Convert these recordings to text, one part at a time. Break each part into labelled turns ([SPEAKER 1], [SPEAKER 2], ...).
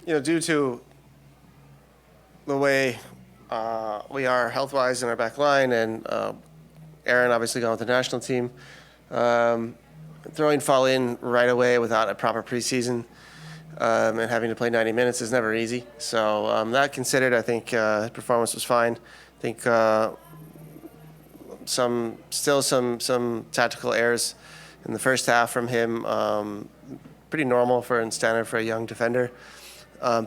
[SPEAKER 1] Due to the way we are health-wise in our back line, and Aaron obviously gone with the national team, throwing Fall in right away without a proper preseason and having to play 90 minutes is never easy. So that considered, I think his performance was fine. I think some tactical errors in the first half from him, pretty normal for and standard for a young defender.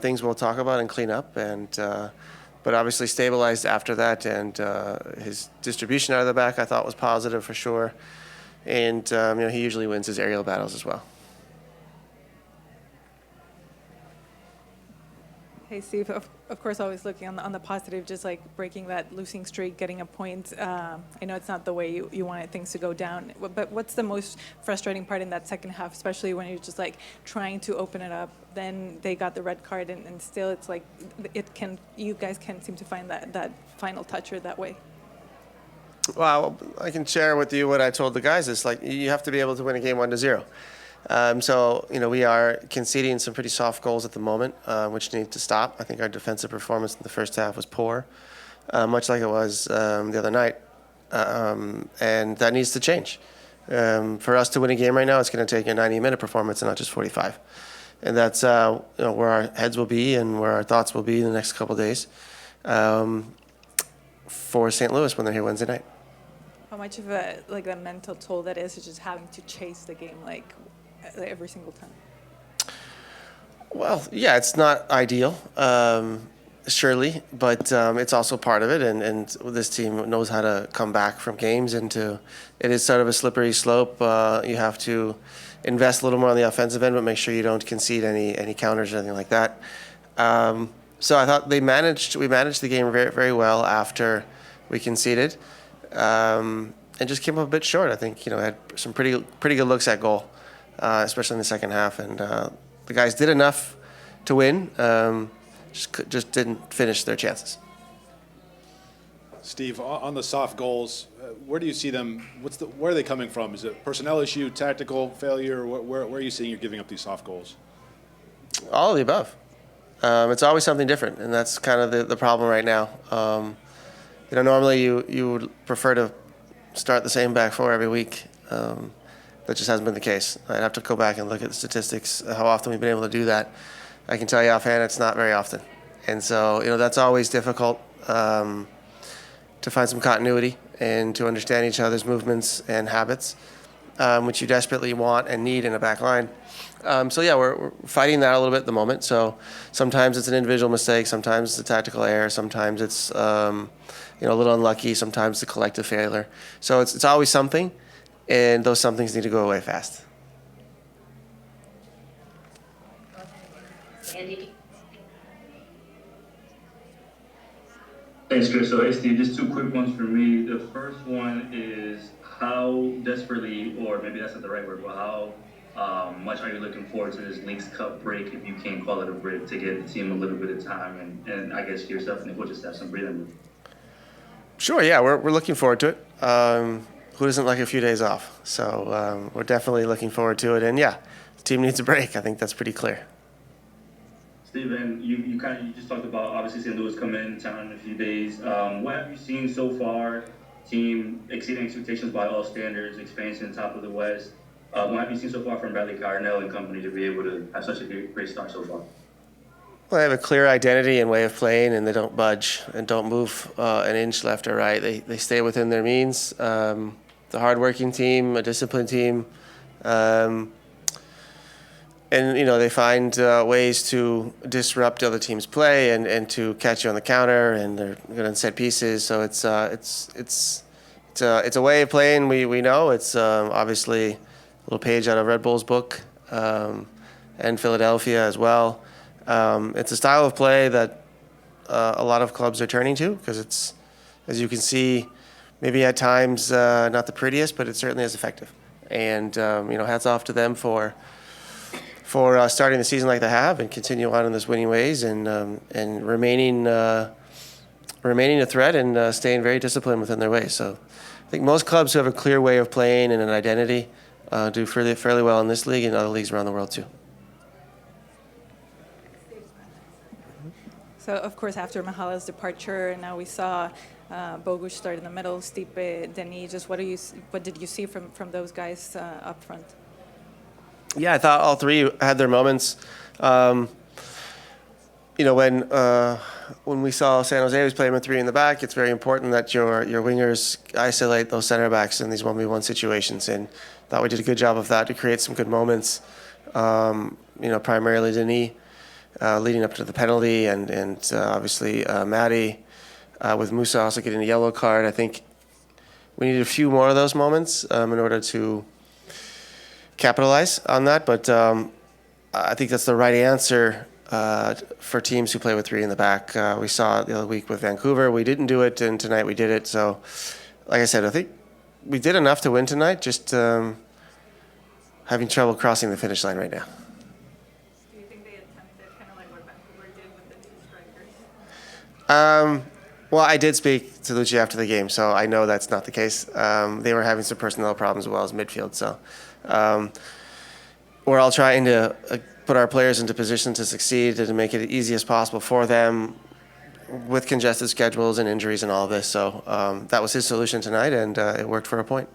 [SPEAKER 1] Things we'll talk about and clean up, but obviously stabilized after that, and his distribution out of the back I thought was positive for sure, and he usually wins his aerial battles as well.
[SPEAKER 2] Hey, Steve, of course, always looking on the positive, just like breaking that losing streak, getting a point. I know it's not the way you wanted things to go down, but what's the most frustrating part in that second half, especially when you're just like trying to open it up? Then they got the red card, and still it's like you guys can't seem to find that final touch or that way.
[SPEAKER 1] Well, I can share with you what I told the guys. It's like you have to be able to win a game 1-0. So we are conceding some pretty soft goals at the moment, which need to stop. I think our defensive performance in the first half was poor, much like it was the other night, and that needs to change. For us to win a game right now, it's going to take a 90-minute performance and not just 45, and that's where our heads will be and where our thoughts will be in the next couple of days for St. Louis when they're here Wednesday night.
[SPEAKER 2] How much of a mental toll that is just having to chase the game every single time?
[SPEAKER 1] Well, yeah, it's not ideal, surely, but it's also part of it, and this team knows how to come back from games into it is sort of a slippery slope. You have to invest a little more on the offensive end, but make sure you don't concede any counters or anything like that. So I thought we managed the game very, very well after we conceded, and just came up a bit short. I think had some pretty good looks at goal, especially in the second half, and the guys did enough to win, just didn't finish their chances.
[SPEAKER 3] Steve, on the soft goals, where do you see them? Where are they coming from? Is it personnel issue, tactical failure? Where are you seeing you're giving up these soft goals?
[SPEAKER 1] All of the above. It's always something different, and that's kind of the problem right now. Normally you would prefer to start the same back four every week. That just hasn't been the case. I'd have to go back and look at the statistics, how often we've been able to do that. I can tell you offhand it's not very often. And so, that's always difficult to find some continuity and to understand each other's movements and habits, which you desperately want and need in a back line. We're fighting that a little bit at the moment. So sometimes it's an individual mistake, sometimes it's a tactical error, sometimes it's a little unlucky, sometimes it's a collective failure. So it's always something, and those somethings need to go away fast.
[SPEAKER 4] Andy.
[SPEAKER 5] Thanks, Chris. So, hey, Steve, just two quick ones for me. The first one is how desperately, or maybe that's not the right word, but how much are you looking forward to this Leagues Cup break, if you can't call it a break, to get the team a little bit of time and I guess yourself and the coaches have some breathing room?
[SPEAKER 1] Sure, yeah, we're looking forward to it. Who doesn't like a few days off? So we're definitely looking forward to it. And yeah, the team needs a break. I think that's pretty clear.
[SPEAKER 5] Steven, you just talked about obviously St. Louis coming in town in a few days. What have you seen so far? Team exceeding expectations by all standards, expansion top of the West. What have you seen so far from Bradley Carnell and company to be able to have such a great start so far?
[SPEAKER 1] Well, they have a clear identity and way of playing, and they don't budge and don't move an inch left or right. They stay within their means. It's a hardworking team, a disciplined team. And they find ways to disrupt other teams' play and to catch you on the counter, and they're good on set pieces. So it's a way of playing. We know it's obviously a little page out of Red Bull's book, and Philadelphia as well. It's a style of play that a lot of clubs are turning to because it's, as you can see, maybe at times not the prettiest, but it certainly is effective. And hats off to them for starting the season like they have and continue on in this winning ways and remaining a threat and staying very disciplined within their ways. So I think most clubs who have a clear way of playing and an identity do fairly well in this league and other leagues around the world too.
[SPEAKER 2] So, of course, after Mahala's departure, now we saw Bogusz start in the middle, Stipe, Denis. Just what did you see from those guys up front?
[SPEAKER 1] Yeah, I thought all three had their moments. When we saw San Jose was playing with three in the back, it's very important that your wingers isolate those center backs in these 1v1 situations. And thought we did a good job of that to create some good moments. Primarily Denis leading up to the penalty, and obviously Matty with Musa also getting a yellow card. I think we needed a few more of those moments in order to capitalize on that. But I think that's the right answer for teams who play with three in the back. We saw it the other week with Vancouver. We didn't do it, and tonight we did it. So, like I said, I think we did enough to win tonight, just having trouble crossing the finish line right now.
[SPEAKER 2] Do you think they attempted kind of like what Vancouver did with the two strikers?
[SPEAKER 1] Well, I did speak to Lucci after the game, so I know that's not the case. They were having some personnel problems as well as midfield. So we're all trying to put our players into position to succeed and to make it as easy as possible for them with congested schedules and injuries and all of this. So that was his solution tonight, and it worked for a point.